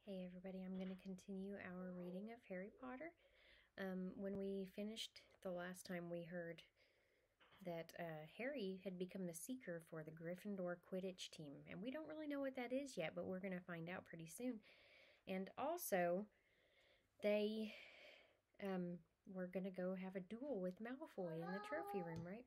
Hey everybody, I'm going to continue our reading of Harry Potter. When we finished the last time, we heard that Harry had become the seeker for the Gryffindor Quidditch team, and we don't really know what that is yet, but we're going to find out pretty soon. And also, they were going to go have a duel with Malfoy in the trophy room, right?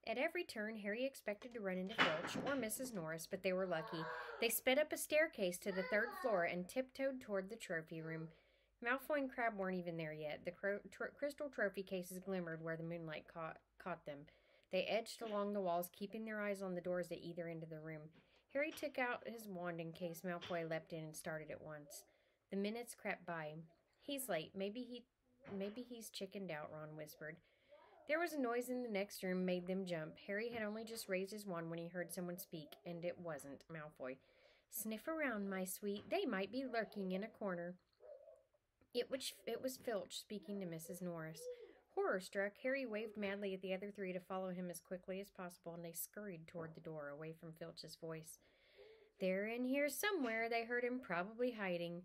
At every turn, Harry expected to run into Filch or Mrs. Norris, but they were lucky. They sped up a staircase to the third floor and tiptoed toward the trophy room. Malfoy and Crabbe weren't even there yet. The crystal trophy cases glimmered where the moonlight caught them. They edged along the walls, keeping their eyes on the doors at either end of the room. Harry took out his wand in case Malfoy leapt in and started at once. The minutes crept by. He's late. Maybe he's chickened out, Ron whispered. There was a noise in the next room made them jump. Harry had only just raised his wand when he heard someone speak, and it wasn't Malfoy. Sniff around, my sweet. They might be lurking in a corner. It was Filch speaking to Mrs. Norris. Horror-struck, Harry waved madly at the other three to follow him as quickly as possible, and they scurried toward the door, away from Filch's voice. They're in here somewhere, they heard him, probably hiding.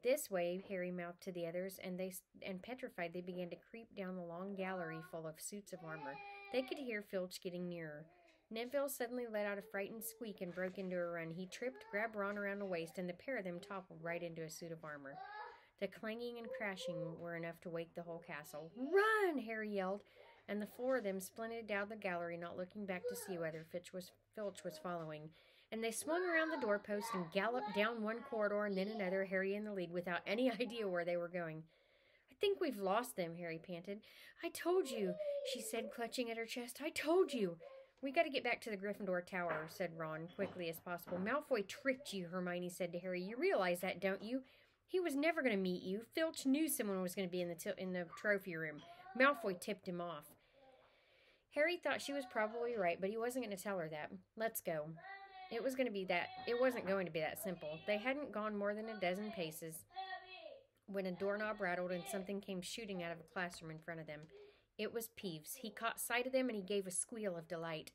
This way, Harry mouthed to the others, and petrified, they began to creep down the long gallery full of suits of armor. They could hear Filch getting nearer. Neville suddenly let out a frightened squeak and broke into a run. He tripped, grabbed Ron around the waist, and the pair of them toppled right into a suit of armor. The clanging and crashing were enough to wake the whole castle. "Run!" Harry yelled, and the four of them splinted down the gallery, not looking back to see whether Filch was following. And they swung around the doorpost and galloped down one corridor and then another, Harry in the lead, without any idea where they were going. "I think we've lost them," Harry panted. "I told you," she said, clutching at her chest. "I told you." "We got to get back to the Gryffindor Tower," said Ron, quickly as possible. "Malfoy tricked you," Hermione said to Harry. "You realize that, don't you? He was never going to meet you. Filch knew someone was going to be in the trophy room. Malfoy tipped him off." Harry thought she was probably right, but he wasn't going to tell her that. "Let's go." It wasn't going to be that simple. They hadn't gone more than a dozen paces when a doorknob rattled and something came shooting out of a classroom in front of them. It was Peeves. He caught sight of them and he gave a squeal of delight.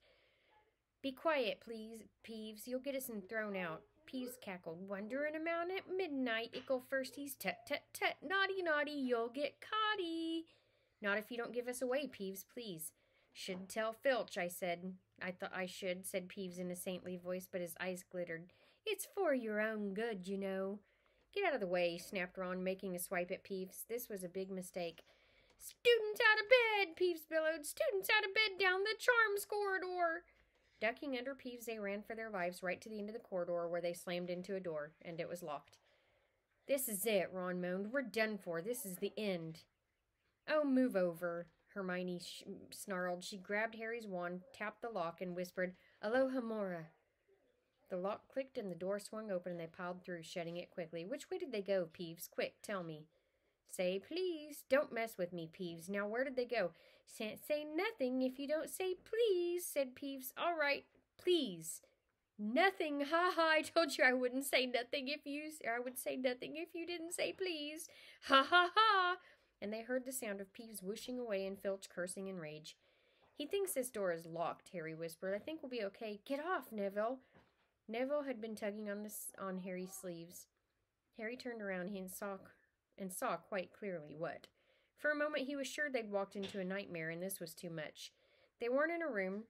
"Be quiet, please, Peeves. You'll get us thrown out." Peeves cackled. "Wandering around at midnight. Ickle first he's tut tut tut. Naughty naughty, you'll get caughty." "Not if you don't give us away, Peeves, please." "Should tell Filch, I said." "I thought I should," said Peeves in a saintly voice, but his eyes glittered. "It's for your own good, you know." "Get out of the way," snapped Ron, making a swipe at Peeves. This was a big mistake. "Students out of bed!" Peeves bellowed. "Students out of bed down the Charms corridor!" Ducking under Peeves, they ran for their lives right to the end of the corridor, where they slammed into a door, and it was locked. "This is it," Ron moaned. "We're done for. This is the end." "Oh, move over," Hermione snarled. She grabbed Harry's wand, tapped the lock, and whispered, "Alohomora." The lock clicked and the door swung open and they piled through, shutting it quickly. "Which way did they go, Peeves? Quick, tell me." "Say please." "Don't mess with me, Peeves. Now where did they go?" "Shan't say nothing if you don't say please," said Peeves. "All right, please." "Nothing, ha ha, I told you I wouldn't say nothing I would say nothing if you didn't say please. Ha ha ha." And they heard the sound of Peeves whooshing away and Filch cursing in rage. "He thinks this door is locked," Harry whispered. "I think we'll be okay." "Get off, Neville." Neville had been tugging on Harry's sleeves. Harry turned around and saw quite clearly what. For a moment he was sure they'd walked into a nightmare, and this was too much. They weren't in a room,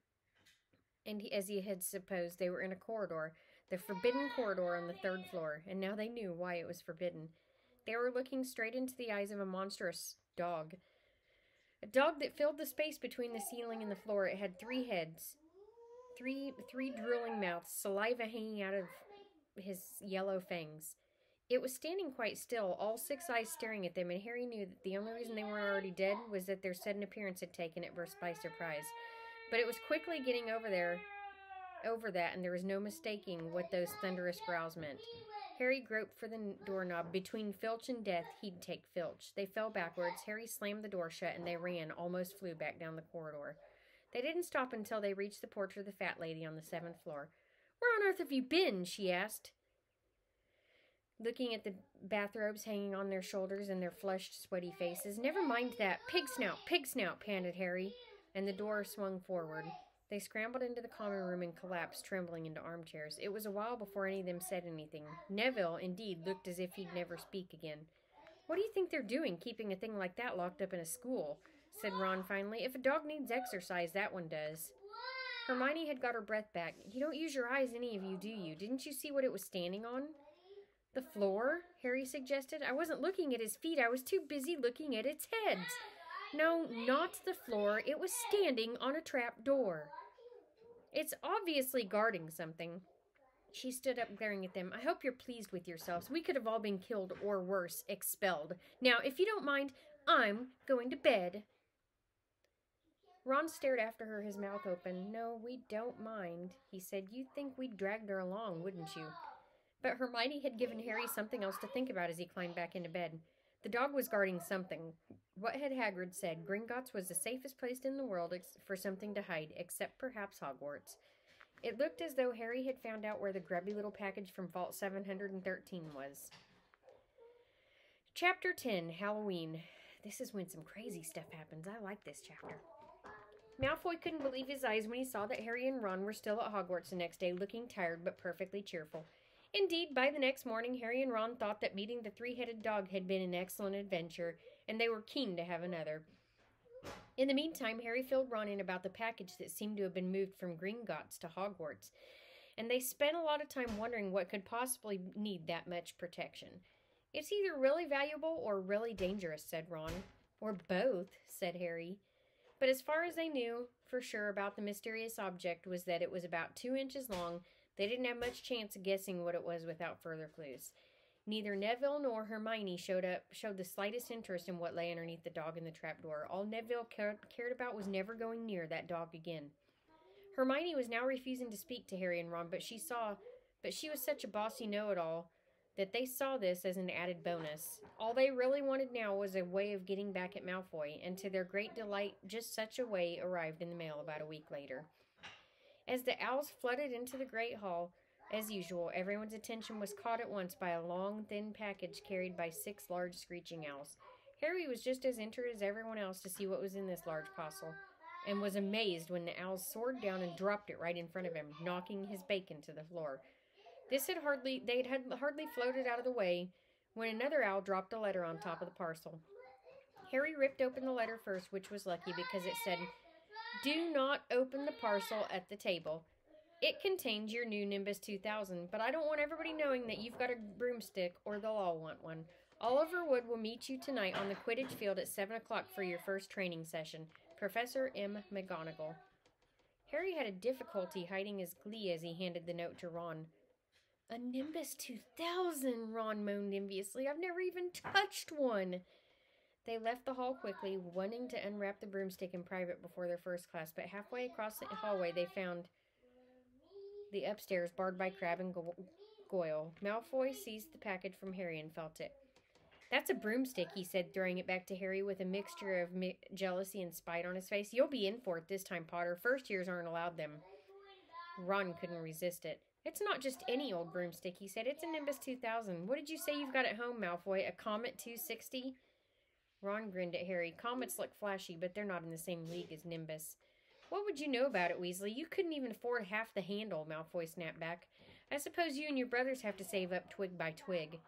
and as he had supposed, they were in a corridor, the forbidden corridor on the third floor, and now they knew why it was forbidden. They were looking straight into the eyes of a monstrous dog. A dog that filled the space between the ceiling and the floor. It had 3 heads, three drooling mouths, saliva hanging out of his yellow fangs. It was standing quite still, all 6 eyes staring at them, and Harry knew that the only reason they weren't already dead was that their sudden appearance had taken it by surprise. But it was quickly getting over that, and there was no mistaking what those thunderous growls meant. Harry groped for the doorknob. Between Filch and death, he'd take Filch. They fell backwards. Harry slammed the door shut, and they almost flew back down the corridor. They didn't stop until they reached the porch of the fat lady on the 7th floor. "Where on earth have you been?" she asked, looking at the bathrobes hanging on their shoulders and their flushed, sweaty faces. "Never mind that. Pig snout, panted Harry, and the door swung forward. They scrambled into the common room and collapsed, trembling, into armchairs. It was a while before any of them said anything. Neville, indeed, looked as if he'd never speak again. "What do you think they're doing, keeping a thing like that locked up in a school?" said Ron finally. "If a dog needs exercise, that one does." Hermione had got her breath back. "You don't use your eyes, any of you, do you? Didn't you see what it was standing on?" "The floor," Harry suggested. "I wasn't looking at his feet. I was too busy looking at its heads." "No, not the floor. It was standing on a trap door." "It's obviously guarding something." She stood up, glaring at them. "I hope you're pleased with yourselves. We could have all been killed, or worse, expelled. Now, if you don't mind, I'm going to bed." Ron stared after her, his mouth open. "No, we don't mind," he said. "You'd think we'd dragged her along, wouldn't you?" But Hermione had given Harry something else to think about as he climbed back into bed. The dog was guarding something. What had Hagrid said? Gringotts was the safest place in the world for something to hide, except perhaps Hogwarts. It looked as though Harry had found out where the grubby little package from Vault 713 was. Chapter 10, Halloween. This is when some crazy stuff happens. I like this chapter. Malfoy couldn't believe his eyes when he saw that Harry and Ron were still at Hogwarts the next day, looking tired but perfectly cheerful. Indeed, by the next morning, Harry and Ron thought that meeting the three-headed dog had been an excellent adventure, and they were keen to have another. In the meantime, Harry filled Ron in about the package that seemed to have been moved from Gringotts to Hogwarts, and they spent a lot of time wondering what could possibly need that much protection. "It's either really valuable or really dangerous," said Ron. "Or both," said Harry. But as far as they knew for sure about the mysterious object was that it was about 2 inches long. They didn't have much chance of guessing what it was without further clues. Neither Neville nor Hermione showed the slightest interest in what lay underneath the dog in the trapdoor. All Neville cared about was never going near that dog again. Hermione was now refusing to speak to Harry and Ron, but she was such a bossy know-it-all that they saw this as an added bonus. All they really wanted now was a way of getting back at Malfoy, and to their great delight, just such a way arrived in the mail about a week later. As the owls flooded into the great hall, as usual, everyone's attention was caught at once by a long, thin package carried by 6 large screeching owls. Harry was just as interested as everyone else to see what was in this large parcel, and was amazed when the owls soared down and dropped it right in front of him, knocking his bacon to the floor. They had hardly floated out of the way when another owl dropped a letter on top of the parcel. Harry ripped open the letter first, which was lucky because it said, "Do not open the parcel at the table. It contains your new Nimbus 2000, but I don't want everybody knowing that you've got a broomstick or they'll all want one. Oliver Wood will meet you tonight on the Quidditch field at 7 o'clock for your first training session. Professor M. McGonagall." Harry had a difficulty hiding his glee as he handed the note to Ron. "A Nimbus 2000, Ron moaned enviously. "I've never even touched one." They left the hall quickly, wanting to unwrap the broomstick in private before their first class, but halfway across the hallway they found the upstairs barred by Crabbe and Goyle. Malfoy seized the package from Harry and felt it. "That's a broomstick," he said, throwing it back to Harry with a mixture of jealousy and spite on his face. "You'll be in for it this time, Potter. First years aren't allowed them." Ron couldn't resist it. "It's not just any old broomstick," he said. "It's a Nimbus 2000. What did you say you've got at home, Malfoy? A Comet 260? Ron grinned at Harry. "Comets look flashy, but they're not in the same league as Nimbus." "What would you know about it, Weasley? You couldn't even afford half the handle," Malfoy snapped back. "I suppose you and your brothers have to save up twig by twig."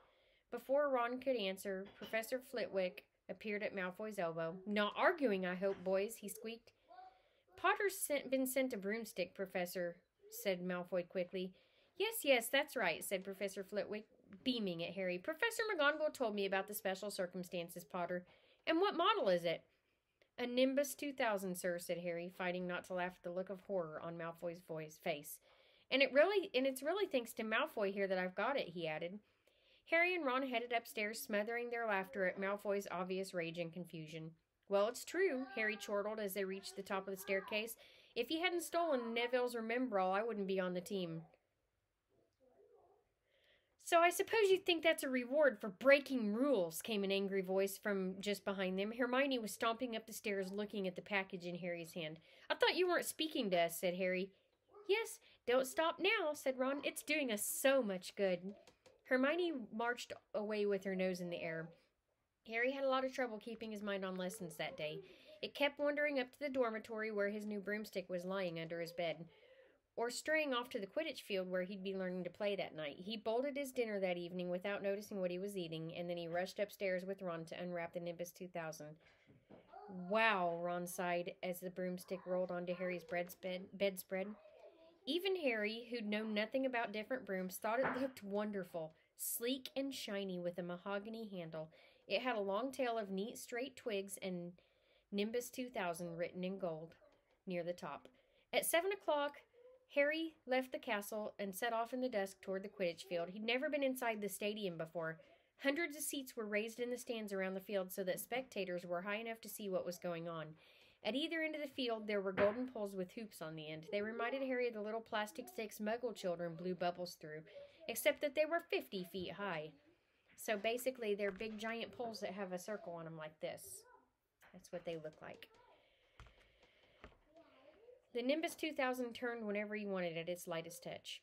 Before Ron could answer, Professor Flitwick appeared at Malfoy's elbow. "Not arguing, I hope, boys," he squeaked. "Potter's been sent a broomstick, Professor," said Malfoy quickly. Yes, that's right," said Professor Flitwick, beaming at Harry. "Professor McGonagall told me about the special circumstances, Potter. And what model is it?" "A Nimbus 2000, sir," said Harry, fighting not to laugh at the look of horror on Malfoy's face. And it's really thanks to Malfoy here that I've got it," he added. Harry and Ron headed upstairs, smothering their laughter at Malfoy's obvious rage and confusion. "Well, it's true," Harry chortled as they reached the top of the staircase. "If he hadn't stolen Neville's Remembrall, I wouldn't be on the team." "So I suppose you think that's a reward for breaking rules," came an angry voice from just behind them. Hermione was stomping up the stairs, looking at the package in Harry's hand. "I thought you weren't speaking to us," said Harry. "Yes, don't stop now," said Ron. "It's doing us so much good." Hermione marched away with her nose in the air. Harry had a lot of trouble keeping his mind on lessons that day. It kept wandering up to the dormitory where his new broomstick was lying under his bed, or straying off to the Quidditch field where he'd be learning to play that night. He bolted his dinner that evening without noticing what he was eating, and then he rushed upstairs with Ron to unwrap the Nimbus 2000. Wow, Ron sighed as the broomstick rolled onto Harry's bedspread. Even Harry, who'd known nothing about different brooms, thought it looked wonderful, sleek and shiny with a mahogany handle. It had a long tail of neat straight twigs and Nimbus 2000 written in gold near the top. At 7 o'clock, Harry left the castle and set off in the dusk toward the Quidditch field. He'd never been inside the stadium before. Hundreds of seats were raised in the stands around the field so that spectators were high enough to see what was going on. At either end of the field, there were golden poles with hoops on the end. They reminded Harry of the little plastic sticks Muggle children blew bubbles through, except that they were 50 feet high. So basically, they're big giant poles that have a circle on them like this. That's what they look like. The Nimbus 2000 turned whenever he wanted at its lightest touch.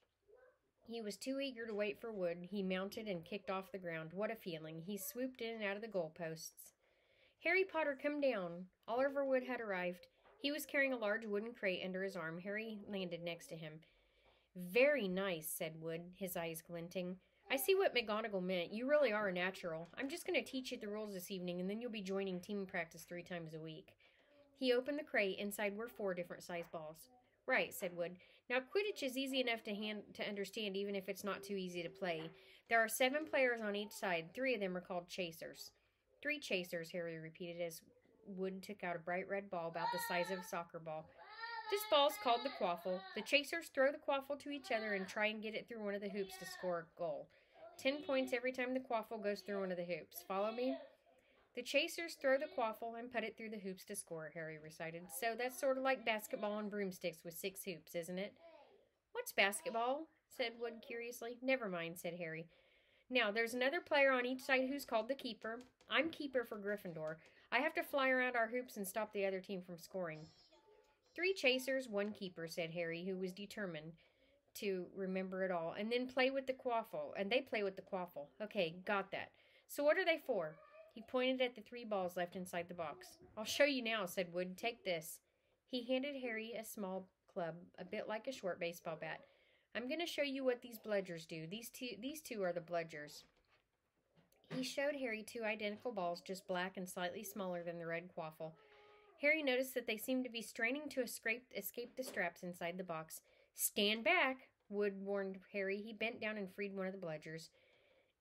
He was too eager to wait for Wood. He mounted and kicked off the ground. What a feeling. He swooped in and out of the goalposts. Harry Potter, come down. Oliver Wood had arrived. He was carrying a large wooden crate under his arm. Harry landed next to him. Very nice, said Wood, his eyes glinting. I see what McGonagall meant. You really are a natural. I'm just going to teach you the rules this evening, and then you'll be joining team practice 3 times a week. He opened the crate. Inside were 4 different size balls. Right, said Wood. Now, Quidditch is easy enough to understand, even if it's not too easy to play. There are 7 players on each side. 3 of them are called chasers. 3 chasers, Harry repeated as Wood took out a bright red ball about the size of a soccer ball. This ball is called the quaffle. The chasers throw the quaffle to each other and try and get it through one of the hoops to score a goal. 10 points every time the quaffle goes through one of the hoops. Follow me? The chasers throw the quaffle and put it through the hoops to score, Harry recited. So that's sort of like basketball and broomsticks with 6 hoops, isn't it? What's basketball? Said Wood curiously. Never mind, said Harry. Now, there's another player on each side who's called the keeper. I'm keeper for Gryffindor. I have to fly around our hoops and stop the other team from scoring. 3 chasers, 1 keeper, said Harry, who was determined to remember it all. And then play with the quaffle. And they play with the quaffle. Okay, got that. So what are they for? He pointed at the 3 balls left inside the box. I'll show you now, said Wood. Take this. He handed Harry a small club, a bit like a short baseball bat. I'm going to show you what these bludgers do. These two are the bludgers. He showed Harry 2 identical balls, just black and slightly smaller than the red quaffle. Harry noticed that they seemed to be straining to escape the straps inside the box. Stand back, Wood warned Harry. He bent down and freed one of the bludgers.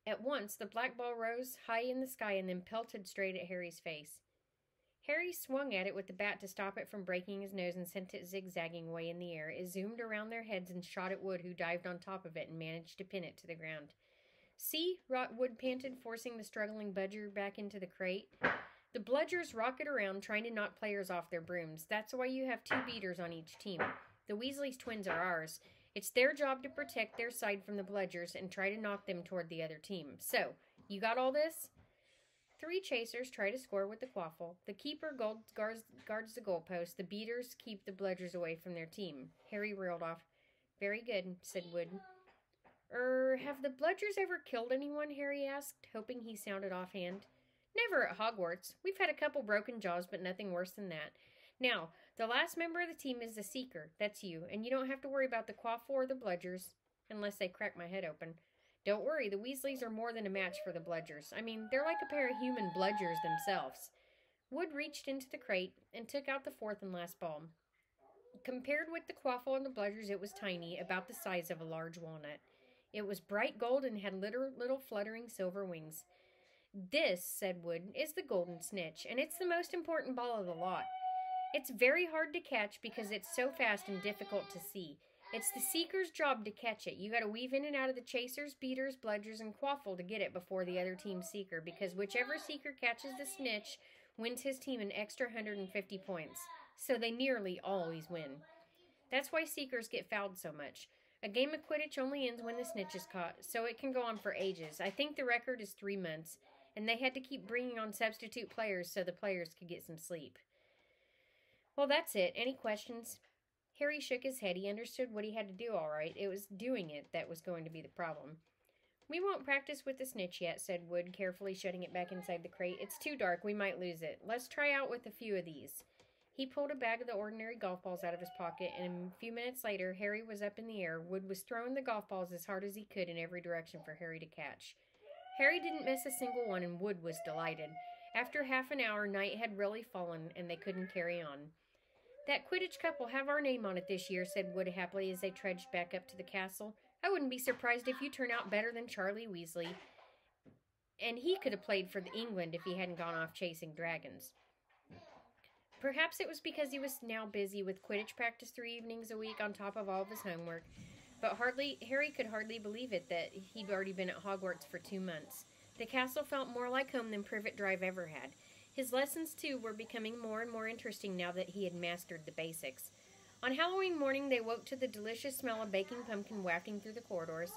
At once, the black ball rose high in the sky and then pelted straight at Harry's face. Harry swung at it with the bat to stop it from breaking his nose and sent it zigzagging away in the air. It zoomed around their heads and shot at Wood, who dived on top of it and managed to pin it to the ground. See, Wood panted, forcing the struggling bludger back into the crate. The bludgers rocket around, trying to knock players off their brooms. That's why you have 2 beaters on each team. The Weasley's twins are ours. It's their job to protect their side from the bludgers and try to knock them toward the other team. So, you got all this? 3 chasers try to score with the quaffle. The keeper guards the goalpost. The beaters keep the bludgers away from their team. Harry reeled off. Very good, said Wood. Have the bludgers ever killed anyone? Harry asked, hoping he sounded offhand. Never at Hogwarts. We've had a couple broken jaws, but nothing worse than that. Now, the last member of the team is the Seeker. That's you, and you don't have to worry about the quaffle or the bludgers, unless they crack my head open. Don't worry, the Weasleys are more than a match for the bludgers. I mean, they're like a pair of human bludgers themselves. Wood reached into the crate and took out the 4th and last ball. Compared with the quaffle and the bludgers, it was tiny, about the size of a large walnut. It was bright gold and had little fluttering silver wings. This, said Wood, is the golden snitch, and it's the most important ball of the lot. It's very hard to catch because it's so fast and difficult to see. It's the Seeker's job to catch it. You gotta weave in and out of the chasers, beaters, bludgers, and quaffle to get it before the other team's Seeker, because whichever Seeker catches the snitch wins his team an extra 150 points. So they nearly always win. That's why Seekers get fouled so much. A game of Quidditch only ends when the snitch is caught, so it can go on for ages. I think the record is 3 months, and they had to keep bringing on substitute players so the players could get some sleep. Well, that's it. Any questions? Harry shook his head. He understood what he had to do all right. It was doing it that was going to be the problem. We won't practice with the snitch yet, said Wood, carefully shutting it back inside the crate. It's too dark. We might lose it. Let's try out with a few of these. He pulled a bag of the ordinary golf balls out of his pocket, and a few minutes later, Harry was up in the air. Wood was throwing the golf balls as hard as he could in every direction for Harry to catch. Harry didn't miss a single one, and Wood was delighted. After half an hour, night had really fallen, and they couldn't carry on. That Quidditch Cup will have our name on it this year, said Wood happily as they trudged back up to the castle. I wouldn't be surprised if you turn out better than Charlie Weasley. And he could have played for England if he hadn't gone off chasing dragons. Perhaps it was because he was now busy with Quidditch practice 3 evenings a week on top of all of his homework, but Harry could hardly believe it that he'd already been at Hogwarts for 2 months. The castle felt more like home than Privet Drive ever had. His lessons, too, were becoming more and more interesting now that he had mastered the basics. On Halloween morning, they woke to the delicious smell of baking pumpkin wafting through the corridors.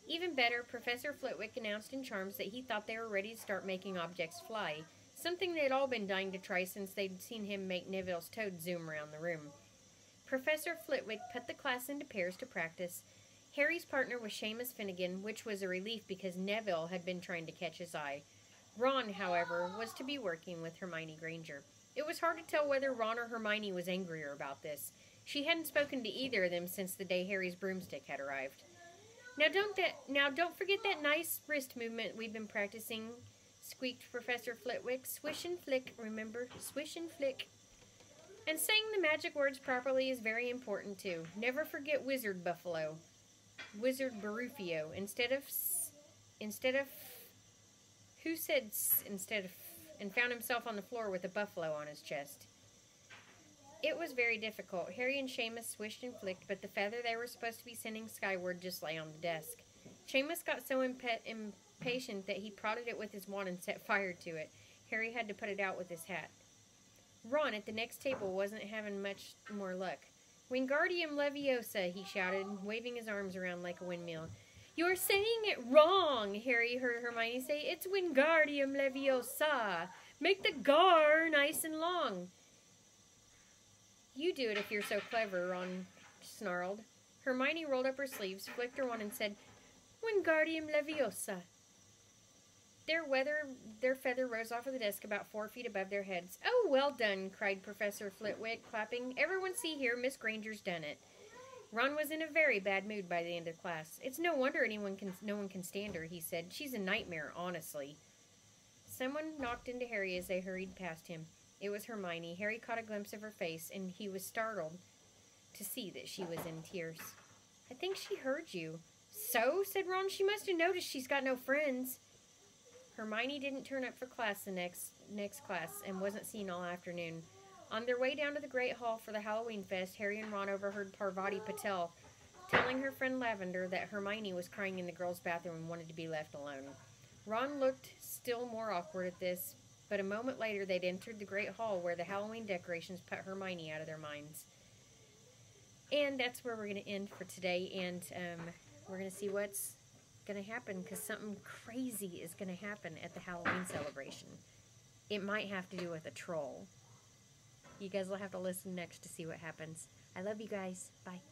Even better, Professor Flitwick announced in charms that he thought they were ready to start making objects fly, something they'd all been dying to try since they'd seen him make Neville's toad zoom around the room. Professor Flitwick put the class into pairs to practice. Harry's partner was Seamus Finnegan, which was a relief because Neville had been trying to catch his eye. Ron, however, was to be working with Hermione Granger. It was hard to tell whether Ron or Hermione was angrier about this. She hadn't spoken to either of them since the day Harry's broomstick had arrived. Now don't forget that nice wrist movement we've been practicing, squeaked Professor Flitwick. Swish and flick, remember? Swish and flick. And saying the magic words properly is very important, too. Never forget Wizard Buffalo. Wizard Barufio. Instead of who said instead of and found himself on the floor with a buffalo on his chest. It was very difficult. Harry and Seamus swished and flicked, but the feather they were supposed to be sending skyward just lay on the desk. Seamus got so impatient that he prodded it with his wand and set fire to it. Harry had to put it out with his hat. Ron, at the next table, wasn't having much more luck. Wingardium Leviosa, he shouted, waving his arms around like a windmill. You're saying it wrong, Harry heard Hermione say. It's Wingardium Leviosa. Make the gar nice and long. You do it if you're so clever, Ron snarled. Hermione rolled up her sleeves, flicked her wand, and said, Wingardium Leviosa. Their feather rose off of the desk about 4 feet above their heads. Oh, well done, cried Professor Flitwick, clapping. Everyone see here, Miss Granger's done it. Ron was in a very bad mood by the end of class. It's no wonder no one can stand her, he said. She's a nightmare, honestly. Someone knocked into Harry as they hurried past him. It was Hermione. Harry caught a glimpse of her face, and he was startled to see that she was in tears. I think she heard you. So, said Ron, she must have noticed she's got no friends. Hermione didn't turn up for class the next class and wasn't seen all afternoon. On their way down to the Great Hall for the Halloween Fest, Harry and Ron overheard Parvati Patel telling her friend Lavender that Hermione was crying in the girls' bathroom and wanted to be left alone. Ron looked still more awkward at this, but a moment later they'd entered the Great Hall where the Halloween decorations put Hermione out of their minds. And that's where we're going to end for today, and we're going to see what's going to happen, because something crazy is going to happen at the Halloween celebration. It might have to do with a troll. You guys will have to listen next to see what happens. I love you guys. Bye.